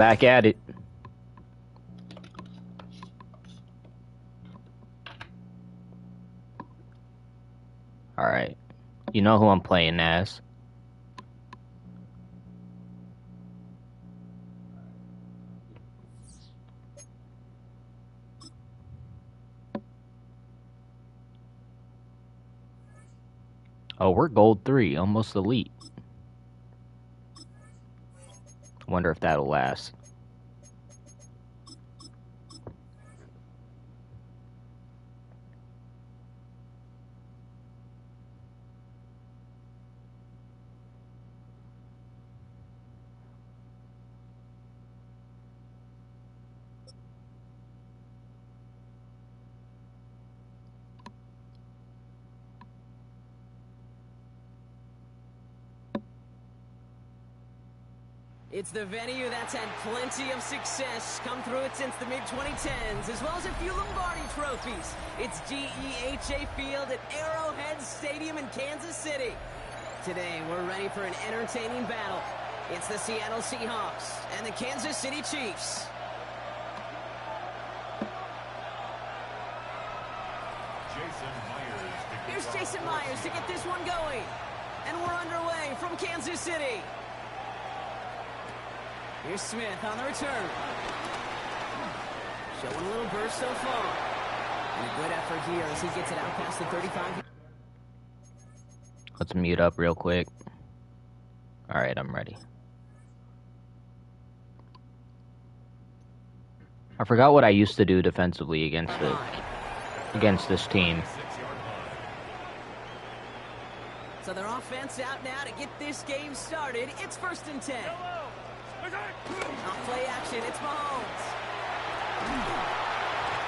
Back at it. Alright. You know who I'm playing as. Oh, we're gold 3, almost elite. Wonder if that'll last. It's the venue that's had plenty of success come through it since the mid-2010s, as well as a few Lombardi trophies. It's GEHA Field at Arrowhead Stadium in Kansas City. Today, we're ready for an entertaining battle. It's the Seattle Seahawks and the Kansas City Chiefs. Here's Jason Myers to get this one going. And we're underway from Kansas City. Here's Smith on the return. Showing a little burst so far. And a good effort here as he gets it out past the 35. Let's mute up real quick. Alright, I'm ready. I forgot what I used to do defensively against this team. So their offense out now to get this game started. It's 1st and 10. Off play action, it's Mahomes.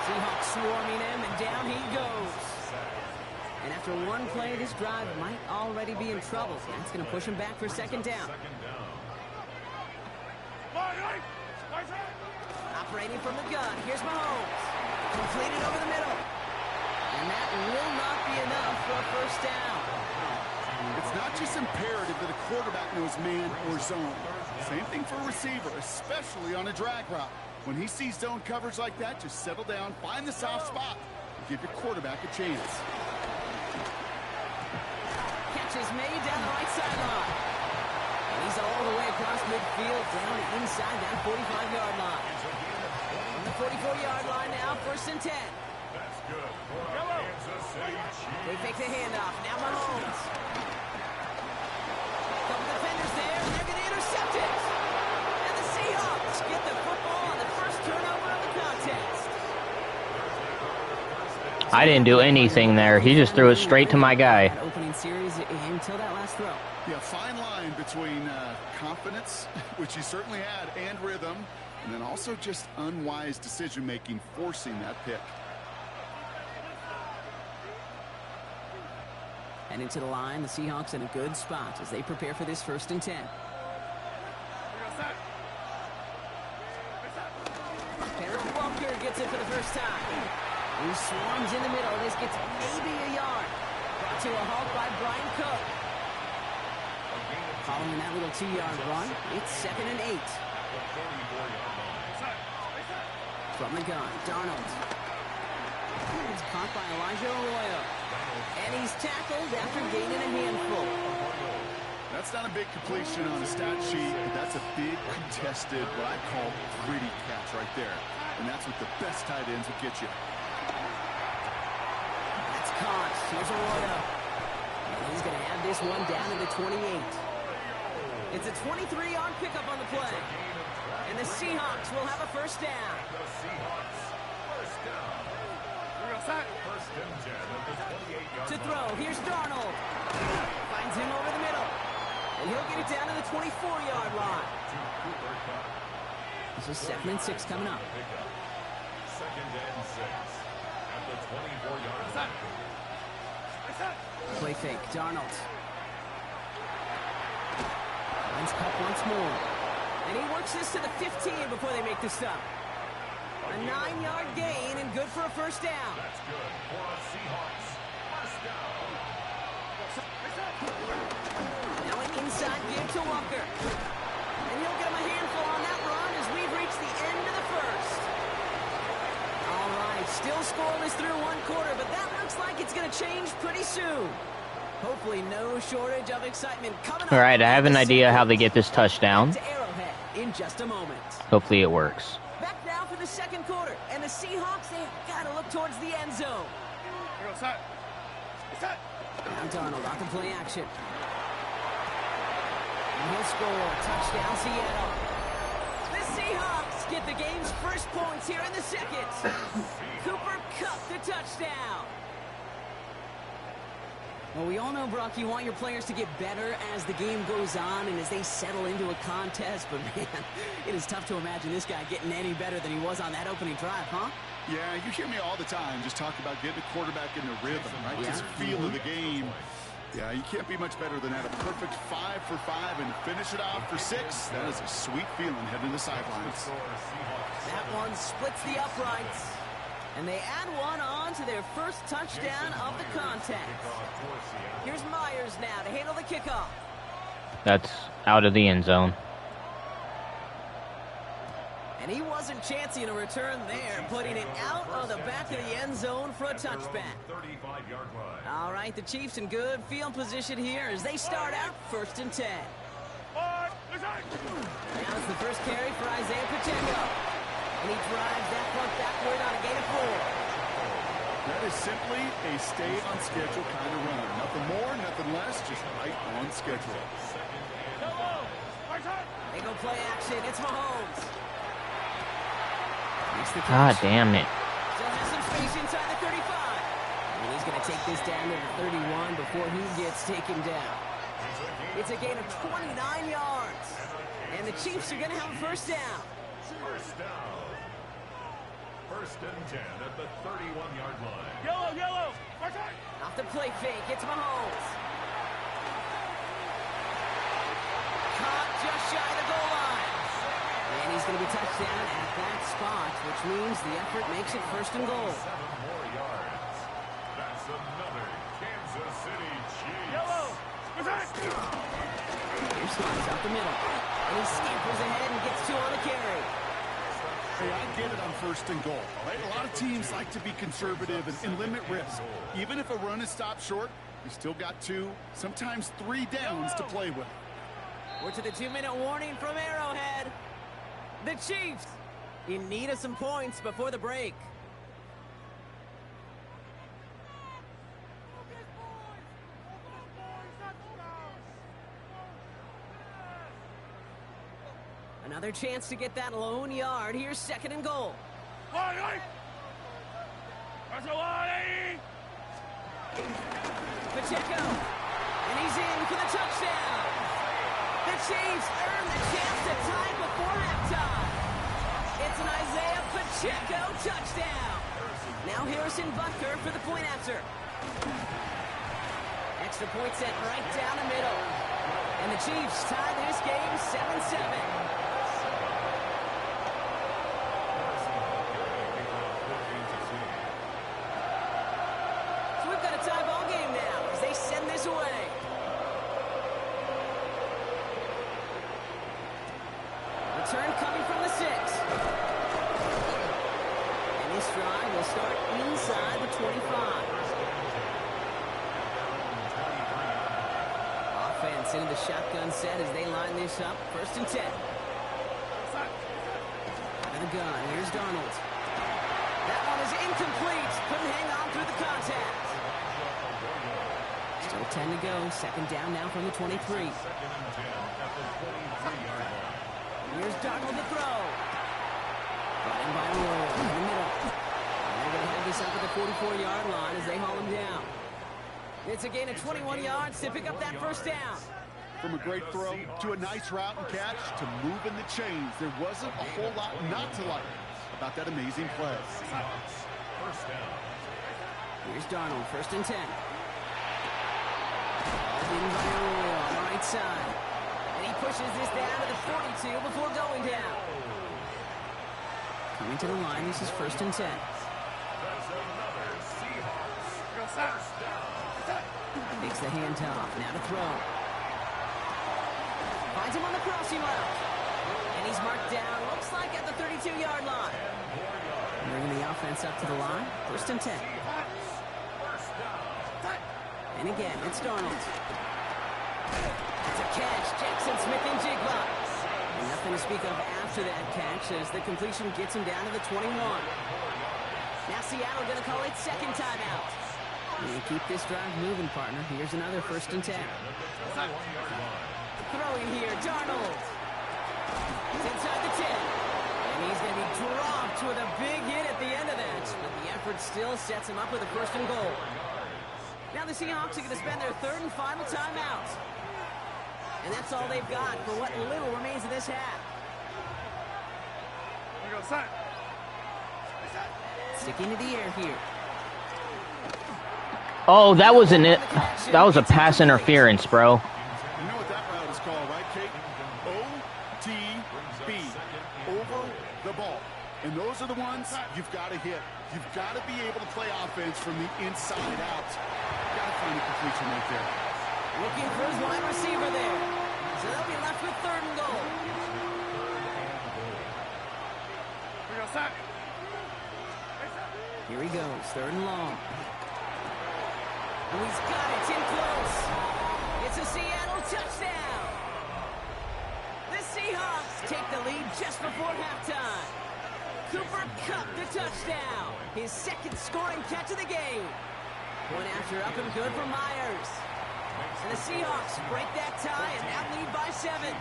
Seahawks swarming him, and down he goes. And after one play, this drive might already be in trouble. That's going to push him back for 2nd down. Operating from the gun, here's Mahomes. Completed over the middle. And that will not be enough for a 1st down. It's not just imperative that a quarterback knows man or zone. Same thing for a receiver, especially on a drag route. When he sees zone coverage like that, just settle down, find the soft spot, and give your quarterback a chance. Catch is made down the right sideline. And he's all the way across midfield, down inside that 45-yard line. On the 44-yard line now, 1st and 10. That's good. They fake the handoff. Now Mahomes. Couple defenders there. They're going to intercept it. And the Seahawks get the football on the 1st turnover of the contest. I didn't do anything there. He just threw it straight to my guy. That opening series until that last throw. Yeah, fine line between confidence, which he certainly had, and rhythm, and then also just unwise decision-making, forcing that pick. And into the line, the Seahawks in a good spot as they prepare for this 1st and 10. Derek Walker gets it for the first time. He swarms in the middle. This gets maybe a yard. Brought to a halt by Brian Cook. Following that little 2-yard run, it's 2nd and 8. From the gun, Darnold. It's caught by Elijah Arroyo. And he's tackled after gaining a handful. That's not a big completion on the stat sheet, but that's a big contested, what I call gritty catch right there. And that's what the best tight ends will get you. That's caught. Here's Arroyo. And he's going to have this one down to the 28. It's a 23-yard pickup on the play. And the Seahawks will have a 1st down. To throw, here's Darnold. Finds him over the middle. And he'll get it down to the 24-yard line. This is 2nd and 6 coming up. 2nd and 6 at the 24-yard line. Play fake, Darnold. Runs Cup once more. And he works this to the 15 before they make the stop. A 9-yard gain and good for a 1st down. That's good for a Seahawks 1st down. Now an inside give to Walker. And he'll get him a handful on that run as we've Still scoreless through one quarter, but that looks like it's going to change pretty soon. Hopefully no shortage of excitement coming up. All right, I have an idea how they get this touchdown. To Arrowhead in just a moment. Hopefully it works. Back now for the second quarter, and the Seahawks, they've got to look towards the end zone. Now Donald off the play action. And he'll score. Touchdown, Seattle. The Seahawks get the game's first points here in the second. Cooper Kupp the touchdown. Well, we all know, Brock, you want your players to get better as the game goes on and as they settle into a contest. But, man, it is tough to imagine this guy getting any better than he was on that opening drive, huh? Yeah, you hear me all the time just talk about getting a quarterback in the rhythm, right? Just feel of the game. Yeah, you can't be much better than that. A perfect 5 for 5 and to finish it off for 6. That is a sweet feeling heading to the sidelines. That one splits the uprights. And they add one on to their first touchdown of the contest. Here's Myers now to handle the kickoff. That's out of the end zone. And he wasn't chancing a return there, putting it out of the back of the end zone for a touchback. All right, the Chiefs in good field position here as they start out 1st and 10. Now it's the first carry for Isaiah Pacheco. And he drives that front backward on a gain of 4. That is simply a stay on schedule kind of run. Nothing more, nothing less, just right on schedule. They go play action. It's Mahomes. God damn it. Still has some space inside the 35. And he's going to take this down to the 31 before he gets taken down. It's a gain of 29 yards. And the Chiefs are going to have a first down. First down. 1st and 10 at the 31-yard line. Yellow. Off the play fake, it's Mahomes. Caught just shy of the goal line. And he's going to be touched down at that spot, which means the effort makes it 1st and goal. 7 more yards. That's another Kansas City Chiefs. Here's Slice out the middle. And he scampers ahead and gets 2 on the carry. Hey, I get it on 1st and goal. Right? A lot of teams like to be conservative and limit risk. Even if a run is stopped short, you still got 2, sometimes 3 downs to play with. We're to the 2-minute warning from Arrowhead. The Chiefs in need of some points before the break. Another chance to get that lone yard. Here's 2nd and goal. Pacheco. And he's in for the touchdown. The Chiefs earn the chance to tie before halftime. It's an Isaiah Pacheco touchdown. Now Harrison Butker for the point after. Extra point set right down the middle. And the Chiefs tie this game 7-7. Away. Return coming from the 6. And this drive will start inside the 25. Offense into the shotgun set as they line this up. 1st and 10. Out of the gun. Here's Donald. That one is incomplete. Couldn't hang on through the contact. Still 10 to go. 2nd down now from the 23. Second and 10 at the 23-yard line. Here's Donald to throw. Brought in by Royal in the middle. And they're going to have this up at the 44-yard line as they haul him down. It's a gain of 21 yards to pick up that 1st down. From a great throw to a nice route and catch to moving the chains, there wasn't a whole lot not to like about that amazing play. First down. Here's Donald, 1st and 10. In by Royal on the right side. And he pushes this down to the 42 before going down. Coming to the line, this is 1st and 10. That's another Seahawks. First down. Makes the handoff. Now to throw. Finds him on the crossing route. And he's marked down, looks like at the 32-yard line. Bringing the offense up to the line. 1st and 10. And again, it's Darnold. It's a catch. Jackson Smith-Njigba. And nothing to speak of after that catch as the completion gets him down to the 21. Now Seattle going to call it 2nd timeout. And keep this drive moving, partner. Here's another 1st and 10. Throwing here, Darnold. He's inside the 10. And he's going to be dropped with a big hit at the end of that. But the effort still sets him up with a 1st and goal. Now the Seahawks are going to spend their 3rd and final timeout. And that's all they've got for what little remains of this half. Sticking to the air here. Oh, that was a pass interference, bro. You know what that route is called, right, Kate? OTB. Over the ball. And those are the ones you've got to hit. You've got to be able to play offense from the inside out. Got to find a completion right there. Looking for his wide receiver there. So they'll be left with 3rd and goal. Here he goes, 3rd and long. And he's got it in close. It's a Seattle touchdown. The Seahawks take the lead just before halftime. Cooper Kupp the touchdown. His 2nd scoring catch of the game. One after up and good for Myers. And the Seahawks break that tie and now lead by 7.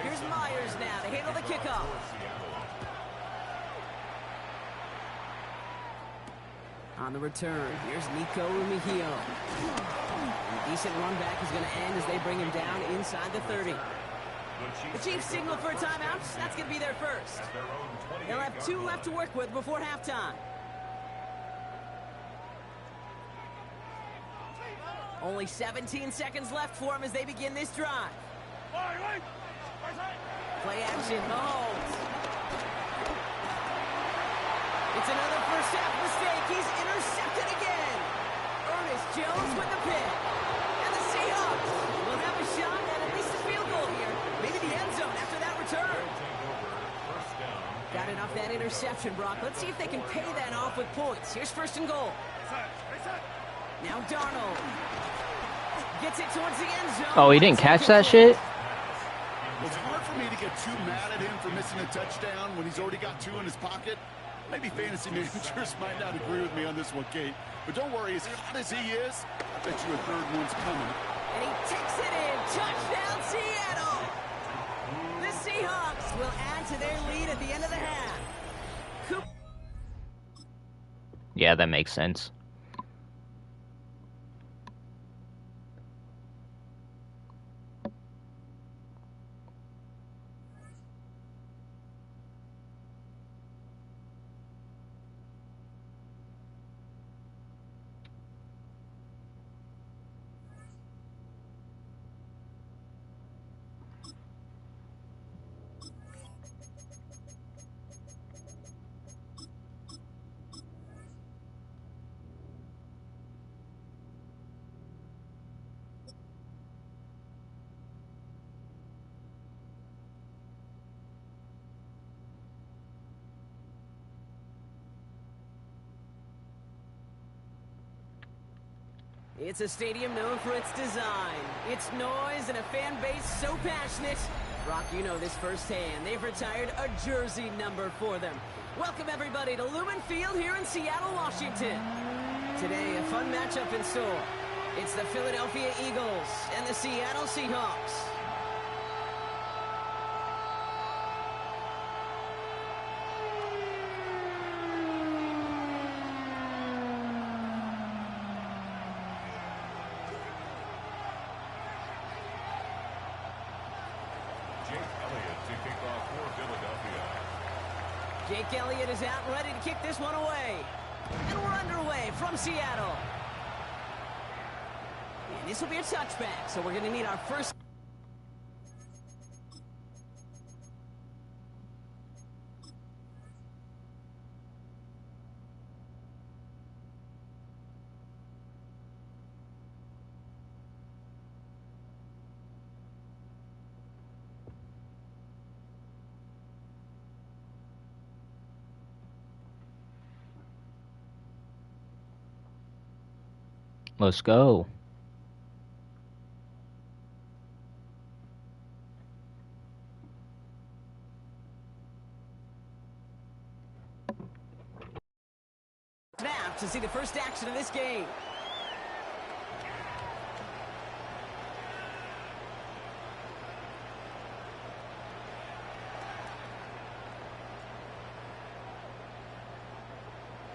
Here's Myers now to handle the kickoff. On the return, here's Nico Rumihio. A decent run back is going to end as they bring him down inside the 30. The Chiefs signal for a timeout. That's going to be their first. They'll have 2 left to work with before halftime. Only 17 seconds left for them as they begin this drive. Play action, Mahomes. It's another first half mistake. He's intercepted again. Ernest Jones with the pick. And the Seahawks will have a shot at least a field goal here. Maybe the end zone after that return. Got it off that interception, Brock. Let's see if they can pay that off with points. Here's 1st and goal. Now Darnold. Gets it towards the end zone. Oh, he didn't catch that shit? It's hard for me to get too mad at him for missing a touchdown when he's already got 2 in his pocket. Maybe fantasy managers might not agree with me on this one, Kate. But don't worry, as hot as he is, I bet you a 3rd one's coming. And he takes it in. Touchdown, Seattle! The Seahawks will add to their lead at the end of the half. Yeah, that makes sense. It's a stadium known for its design, its noise, and a fan base so passionate. Brock, you know this firsthand. They've retired a jersey number for them. Welcome, everybody, to Lumen Field here in Seattle, Washington. Today, a fun matchup in store. It's the Philadelphia Eagles and the Seattle Seahawks. Jake Elliott is out ready to kick this one away. And we're underway from Seattle. And this will be a touchback, so we're going to need our first... Let's go. Snap to see the first action of this game.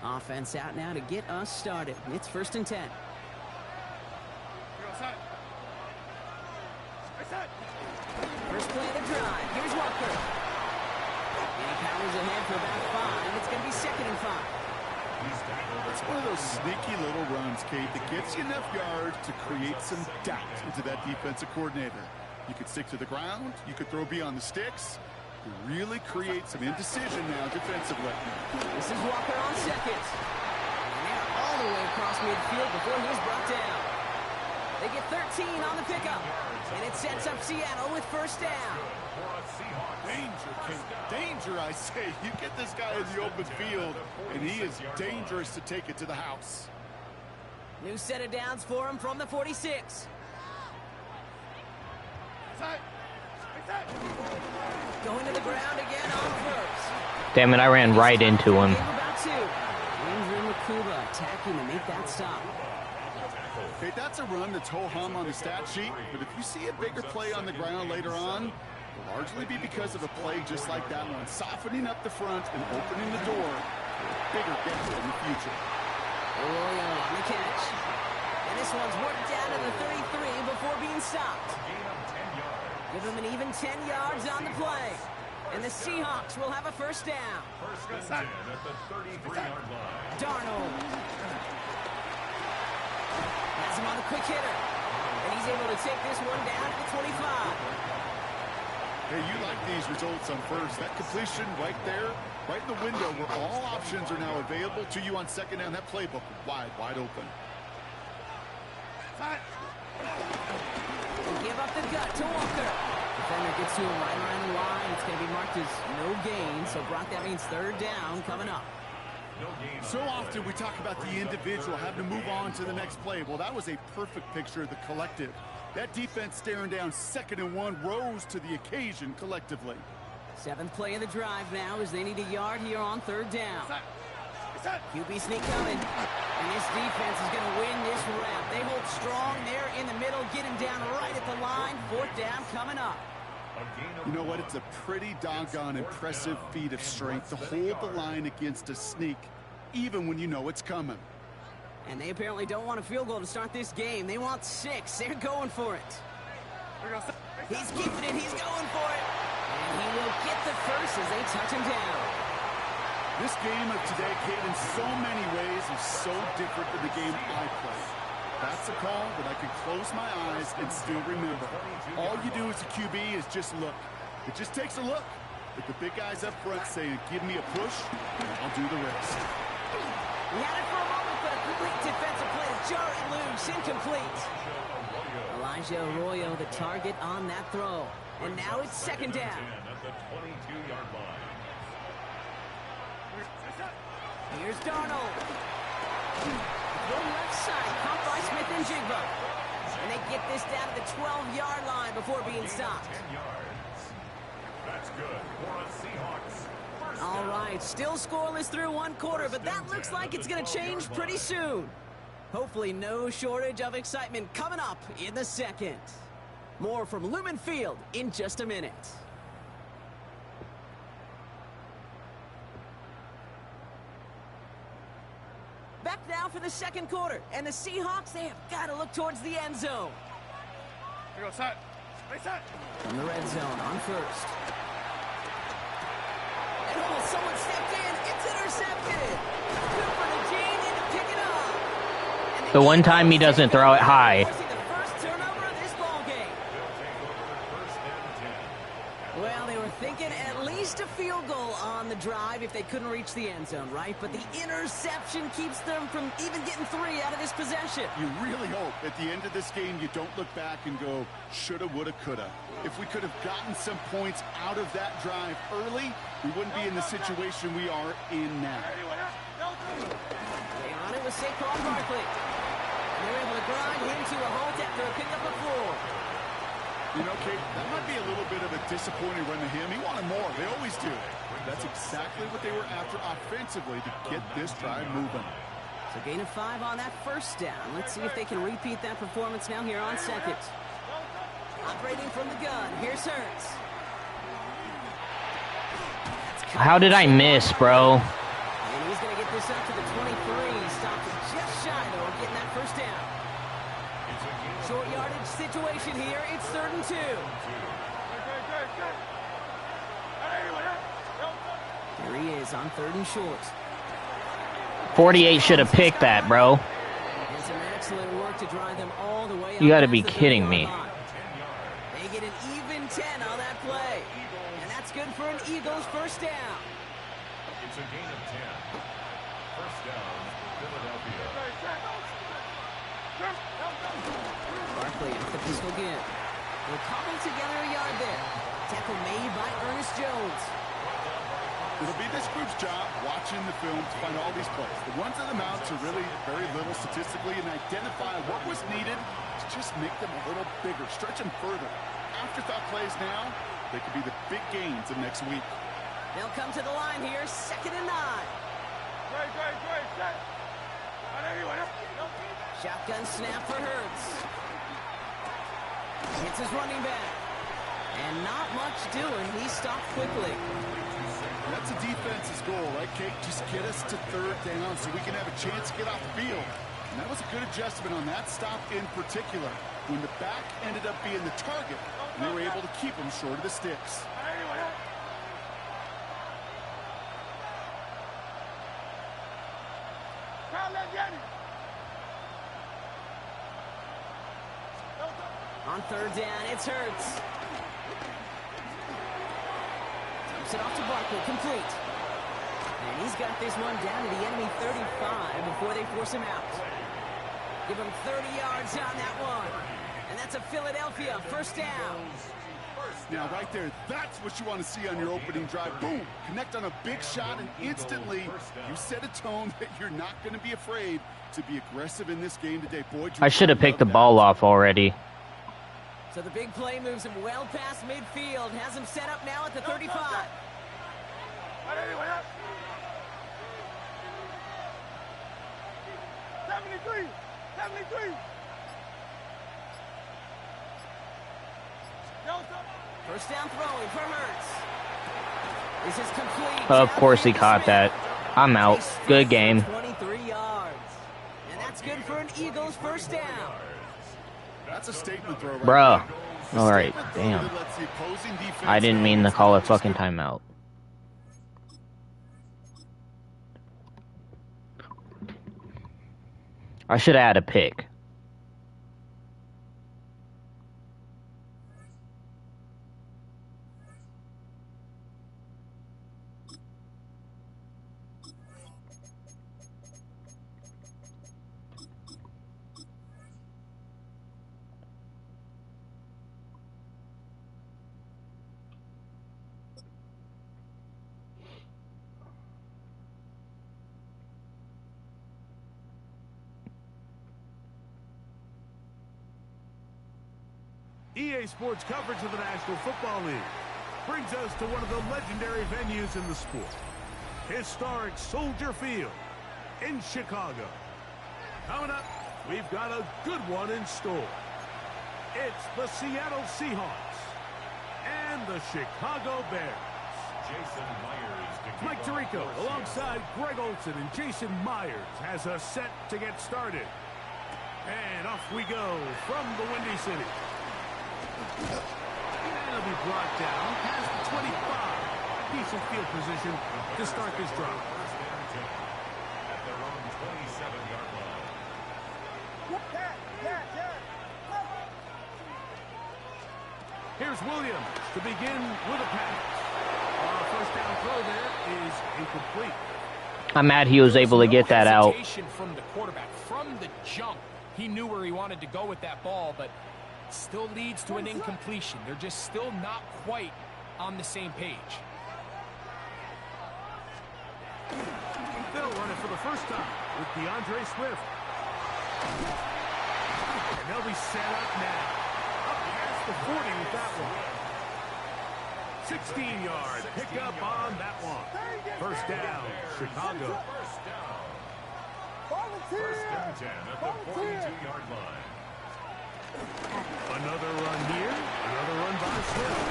Offense out now to get us started. It's 1st and 10. First play of the drive. Here's Walker. And he powers ahead for about 5. It's going to be 2nd and 5. It's one of those sneaky little runs, Kate, that gets you enough yards to create some doubt into that defensive coordinator. You could stick to the ground. You could throw beyond the sticks. You really create some indecision now defensively. This is Walker on 2nd. And they're all the way across midfield before he was brought down. They get 13 on the pickup. And it sets up Seattle with 1st down. Danger, Kate. Danger, I say. You get this guy in the open field, and he is dangerous to take it to the house. New set of downs for him from the 46. Going to the ground again on 1st. Damn it, I ran right into him. About 2. Andrew Makuba attacking to make that stop. Okay, that's a run that's ho-hum on the stat sheet, but if you see a bigger play on the ground later on, it'll largely be because of a play just like that one, softening up the front and opening the door for a bigger gain in the future. Arroyo on the catch. And this one's worked down to the 33 before being stopped. Give him an even 10 yards on the play. And the Seahawks will have a 1st down. 1st and 10 at the 33-yard line. Darnold. Has him on the quick hitter. And he's able to take this one down to the 25. Hey, you like these results on 1st. That completion right there, right in the window where all options are now available to you on 2nd down. That playbook wide open. Give up the gut to Walker. Defender gets to him right around the line. It's going to be marked as no gain. So, Brock, that means 3rd down coming up. So often we talk about the individual having to move on to the next play. Well, that was a perfect picture of the collective. That defense staring down 2nd and 1 rose to the occasion collectively. 7th play of the drive now as they need a yard here on 3rd down. QB sneak coming. And this defense is going to win this rep. They hold strong there in the middle, getting down right at the line. 4th down coming up. You know what? It's a pretty doggone impressive feat of strength to hold the line against a sneak, even when you know it's coming. And they apparently don't want a field goal to start this game. They want 6. They're going for it. He's keeping it. He's going for it. And he will get the 1st as they touch him down. This game of today, Kate, in so many ways is so different than the game I played. That's a call that I can close my eyes and still remember. All you do as a QB is just look. It just takes a look. With the big guys up front saying, give me a push, and I'll do the rest. He had it for a moment, but a complete defensive play to jar it loose. Incomplete. Elijah Arroyo, the target on that throw. And now it's 2nd down. At the 22-yard line. Here's Darnold. Go left side, caught by Smith and Jigba. And they get this down to the 12-yard line before being stopped. 10 yards. That's good for us Seahawks. All right, still scoreless through 1 quarter, but that looks like it's going to change pretty soon. Hopefully no shortage of excitement coming up in the 2nd. More from Lumen Field in just a minute. Back now for the 2nd quarter, and the Seahawks, they have got to look towards the end zone. Here goes set. From the red zone on 1st. And oh, someone stepped in. It's intercepted. Cooper to Gene in to pick it up. The one time he doesn't throw it high. The first turnover of this ball game. Well, they were thinking at least a field goal on the drive if they couldn't reach the end zone, right? But the interception keeps them from even getting 3 out of this possession. You really hope at the end of this game you don't look back and go, shoulda, woulda, coulda. If we could have gotten some points out of that drive early, we wouldn't be in the situation we are in now. They run it with Saquon Barkley. They're able to grind him to a halt after a pickup of 4. You know, Kate, that might be a little bit of a disappointing run to him. He wanted more. They always do. That's exactly what they were after offensively to get this drive moving. So gain of 5 on that first down. Let's see if they can repeat that performance now here on second. Operating from the gun. Here's Hurts. How did I miss, bro? And he's going to get this up to the 23. Stopped it just shy, though, of getting that first down. Short yardage situation here. It's 3rd and 2. There he is on 3rd and short. 48 should have picked that, bro. And some excellent work to drive them all the way. You got to be kidding me. They get an even 10 on that play. And that's good for an Eagles first down. It's a gain of 10. First down, Philadelphia. Barkley with the pistol again. They'll cobble together a yard there. Tackle made by Ernest Jones. It'll be this group's job watching the film to find all these plays. The ones that amount to really very little statistically and identify what was needed to just make them a little bigger, stretch them further. Afterthought plays now, they could be the big gains of next week. They'll come to the line here, 2nd and 9. Shotgun snap for Hurts. Hits his running back. And not much doing. He stopped quickly. That's a defense's goal, right, Kate? Just get us to 3rd down so we can have a chance to get off the field. And that was a good adjustment on that stop in particular. When the back ended up being the target, and they were able to keep him short of the sticks. On 3rd down, it's Hurts. Dumps it off to Barkley, complete. And he's got this one down to the enemy 35 before they force him out. Give him 30 yards on that one. And that's a Philadelphia first down. Now, right there, that's what you want to see on your opening drive. Boom! Connect on a big shot, and instantly you set a tone that you're not going to be afraid to be aggressive in this game today. Boy, I should have picked the ball off already. So the big play moves him well past midfield. Has him set up now at the 35. First down throwing for Hurts. This is complete. Of course he caught that. I'm out. Good game. 23 yards. And that's good for an Eagles first down. That's a statement throw, right? Bruh. there. Alright, Statement throw damn. that lets the opposing defense I didn't mean to call a fucking timeout. I should have had a pick. EA Sports coverage of the National Football League brings us to one of the legendary venues in the sport, historic Soldier Field in Chicago. Coming up, we've got a good one in store. It's the Seattle Seahawks and the Chicago Bears. Jason Myers. Mike Tirico alongside Greg Olsen and Jason Myers has us set to get started. And off we go from the Windy City. And it'll be brought down past the 25. Decent field position to start this drive. First down 10 at their own 27-yard line. Here's Williams to begin with a pass. First down throw there is incomplete. I'm mad he was able to get that out. From the quarterback, from the jump, he knew where he wanted to go with that ball, but still leads to an incompletion. They're just still not quite on the same page. They'll run it for the first time with DeAndre Swift. And they'll be set up now. Up past the 40 with that one. 16-yard pickup on that one. First down, Chicago. First and 10 at the 42-yard line. Another run here. Another run by Swift.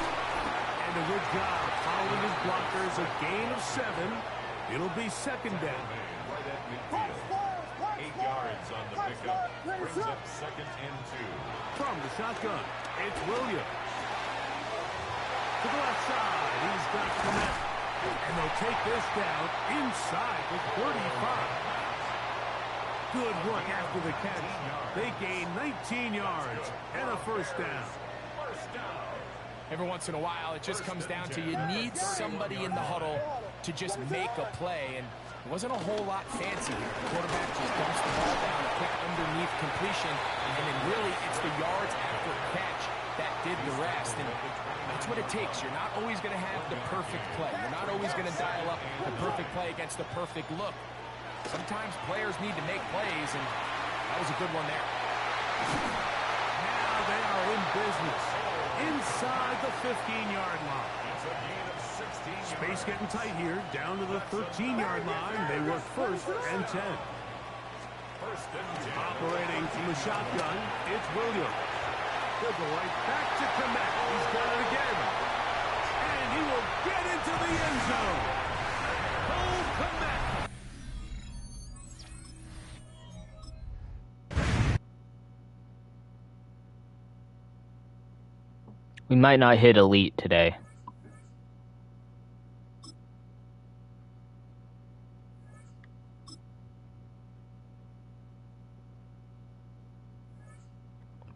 And a good job following his blockers. A gain of 7. It'll be second down. Right at midfield. 8 yards on the pickup. Brings up second and 2. From the shotgun, it's Williams. To the left side, he's got Clement. And they'll take this down inside the 35. Good work after the catch. They gain 19 yards and a first down. Every once in a while, it just comes down to you need somebody in the huddle to just make a play. And it wasn't a whole lot fancy here. The quarterback just dumps the ball down, a quick underneath completion, and then really it's the yards after catch that did the rest. And that's what it takes. You're not always going to have the perfect play. You're not always going to dial up the perfect play against the perfect look. Sometimes players need to make plays, and that was a good one there. Now they are in business. Inside the 15-yard line. Space getting tight here. Down to the 13-yard line. They work first and 10. Operating from the shotgun, it's Williams. They'll go right back to Clement. He's got it again. And he will get into the end zone. Cole Clement. We might not hit elite today.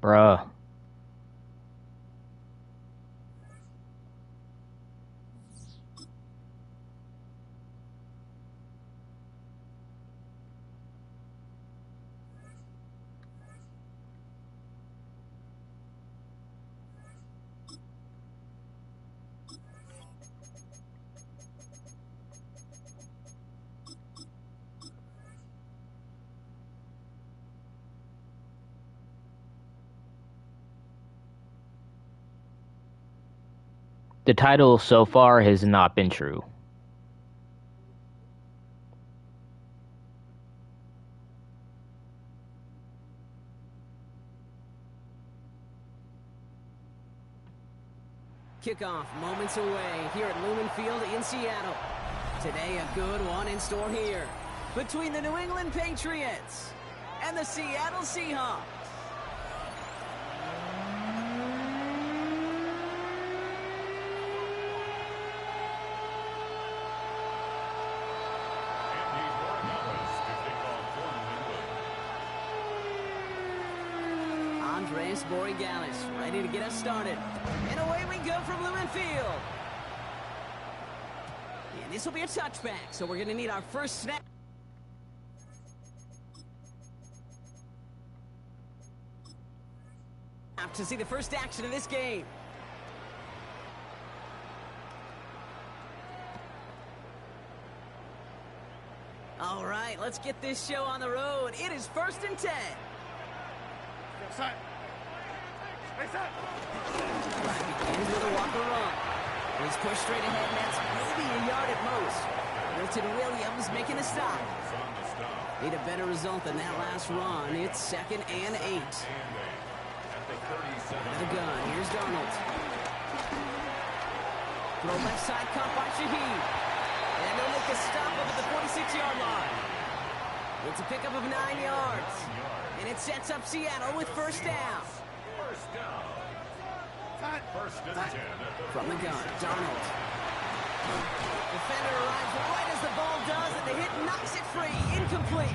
Bruh. The title so far has not been true. Kickoff moments away here at Lumen Field in Seattle. Today a good one in store here between the New England Patriots and the Seattle Seahawks. Andres Borregalis ready to get us started. And away we go from Lumen Field. And this will be a touchback, so we're going to need our first snap. To see the first action of this game. All right, let's get this show on the road. It is 1st and 10. Side. Stay set. Begins with a walker run. He's pushed straight ahead, and that's maybe a yard at most. Wilton Williams making a stop. Need a better result than that last run. It's 2nd and 8. With a gun, here's Darnold. Throw left side, caught by Shaheed. And they'll make a stop up at the 46-yard line. It's a pickup of 9 yards. And it sets up Seattle with first down. First and 10. From the gun, Darnold. Defender arrives right as the ball does, and the hit knocks it free. Incomplete.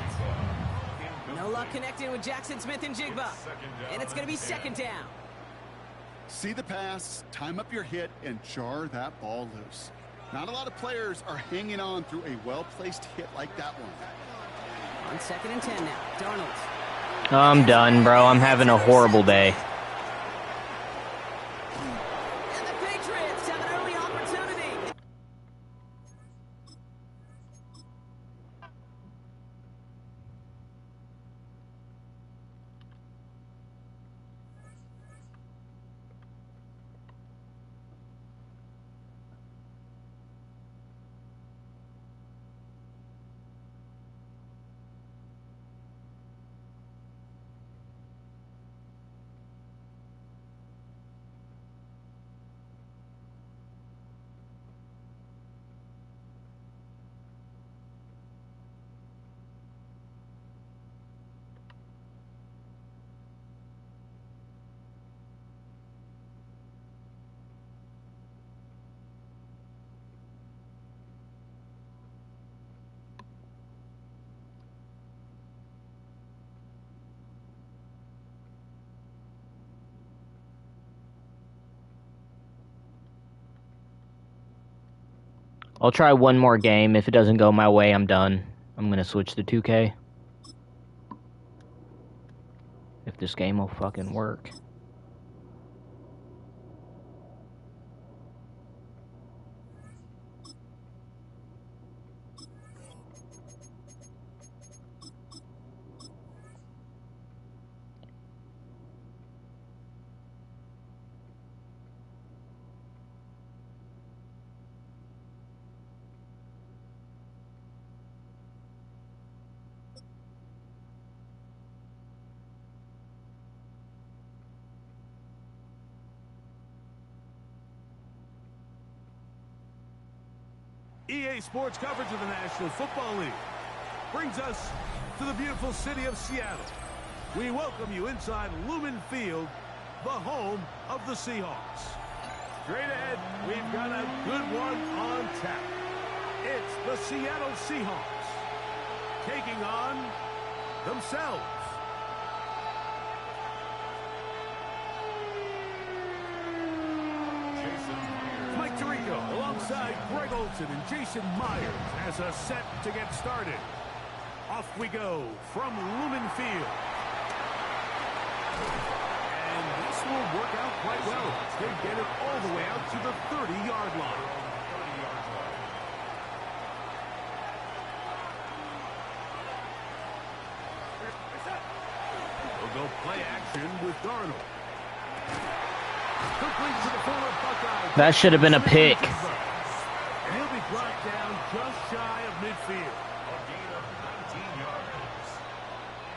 No luck connecting with Jackson Smith-Njigba. And it's going to be 2nd down. See the pass, time up your hit, and jar that ball loose. Not a lot of players are hanging on through a well-placed hit like that one. On 2nd and 10 now, Darnold. I'm done, bro. I'm having a horrible day. And the Patriots have an early opportunity. I'll try one more game. If it doesn't go my way, I'm done. I'm gonna switch to 2K. If this game will fucking work. EA Sports coverage of the National Football League brings us to the beautiful city of Seattle. We welcome you inside Lumen Field, the home of the Seahawks. Straight ahead, we've got a good one on tap. It's the Seattle Seahawks taking on themselves. Mike Tirico alongside Greg Olsen and Jason Myers as a set to get started. Off we go from Lumen Field. And this will work out quite well. They get it all the way out to the 30-yard line. They'll go play action with Darnold. That should have been a pick. And he'll be brought down just shy of midfield. A gain of 19 yards.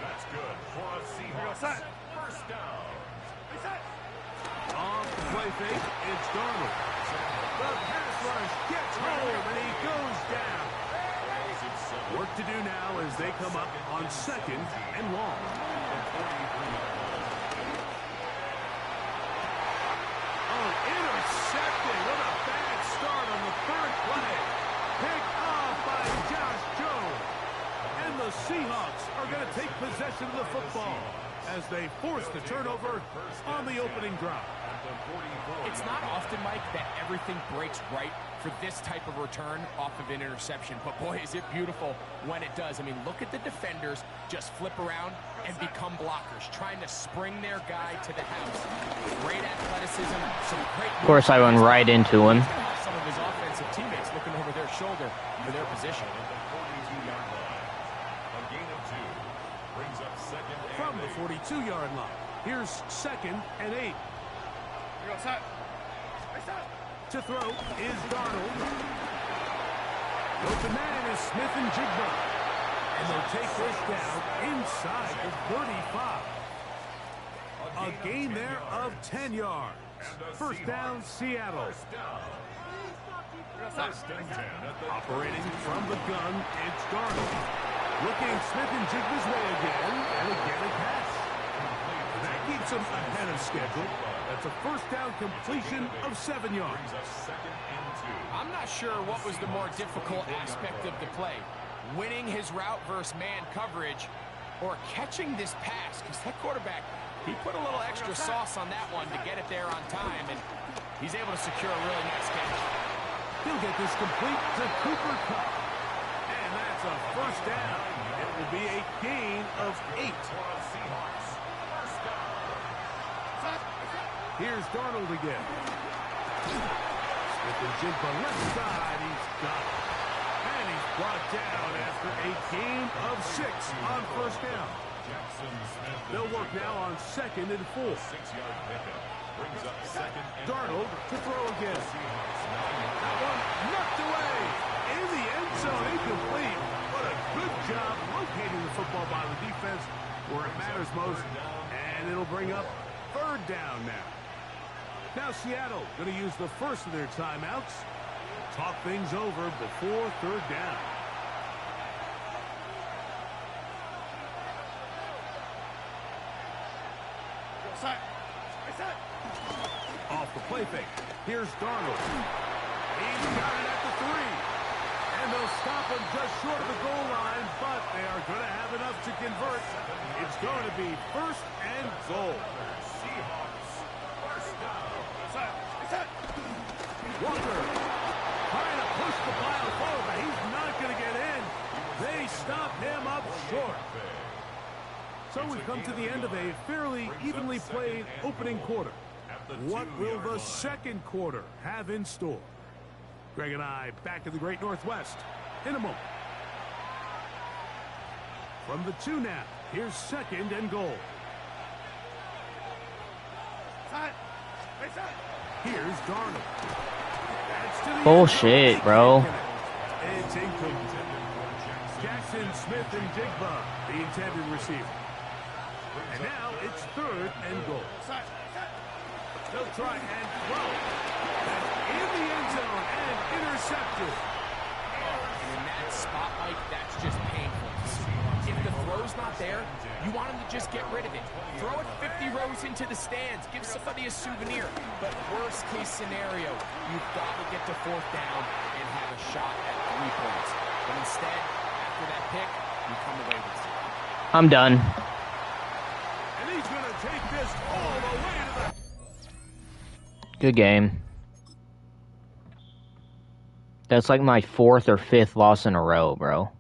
That's good for a Seahawks first down. Off the play fake, it's Darnold. The pass rush gets home, and he goes down. Work to do now as they come up on 2nd and long. Intercepted. What a bad start on the 3rd play. Picked off by Josh Jones. And the Seahawks are going to take possession of the football as they force the turnover on the opening drive. It's not often, Mike, that everything breaks right for this type of return off of an interception. But, boy, is it beautiful when it does. I mean, look at the defenders just flip around and become blockers, trying to spring their guy to the house. Great athleticism, some great... Of course, I went right into him. Some of his offensive teammates looking over their shoulder for their position. A gain of 2 brings up 2nd and From the 42-yard line, here's 2nd and 8. To throw is Darnold. Open man is Smith and Jigba. And they'll take this down inside the 35. A gain there of 10 yards. First down, Seattle. Operating from the gun, it's Darnold. Looking Smith and Jigba's way again, and again a pass. That keeps him ahead of schedule. That's a first down completion of 7 yards. I'm not sure what was the more difficult aspect of the play. Winning his route versus man coverage or catching this pass. Because that quarterback, he put a little extra sauce on that one to get it there on time. And he's able to secure a really nice catch. He'll get this complete to Cooper Kupp. And that's a first down. It will be a gain of 8. Here's Darnold again. Smith and Jigba left side. He's got it. And he's brought down after a gain of 6 on first down. They'll work now on 2nd and 4. 6-yard pickup brings up 2nd and Darnold to throw again. That one knocked away. In the end zone, incomplete. What a good job locating the football by the defense where it matters most. And it'll bring up 3rd down now. Now Seattle going to use the first of their timeouts. Talk things over before 3rd down. Off the play fake. Here's Darnold. He's got it at the 3. And they'll stop him just short of the goal line, but they are going to have enough to convert. It's going to be 1st and goal. Walker trying to push the pile So we've come to the end of a fairly evenly played opening quarter. What will the second quarter have in store? Greg and I back in the Great Northwest in a moment. From the 2 now, here's 2nd and goal. Here's Darnold. That's to the Bullshit, bro. It's incomplete. Jackson Smith and Jigba, the intended receiver. And now it's 3rd and goal. They'll try and throw. That's in the end zone and intercepted. And in that spot, Mike, that's just painful to see. If the throw's not there, you want him to just get rid of it. Throw it 50 rows into the stands. Give somebody a souvenir. But worst case scenario, you've got to get to 4th down and have a shot at 3 points. But instead, after that pick, you come away with 0. I'm done. And he's going to take this all the way to the... Good game. That's like my 4th or 5th loss in a row, bro.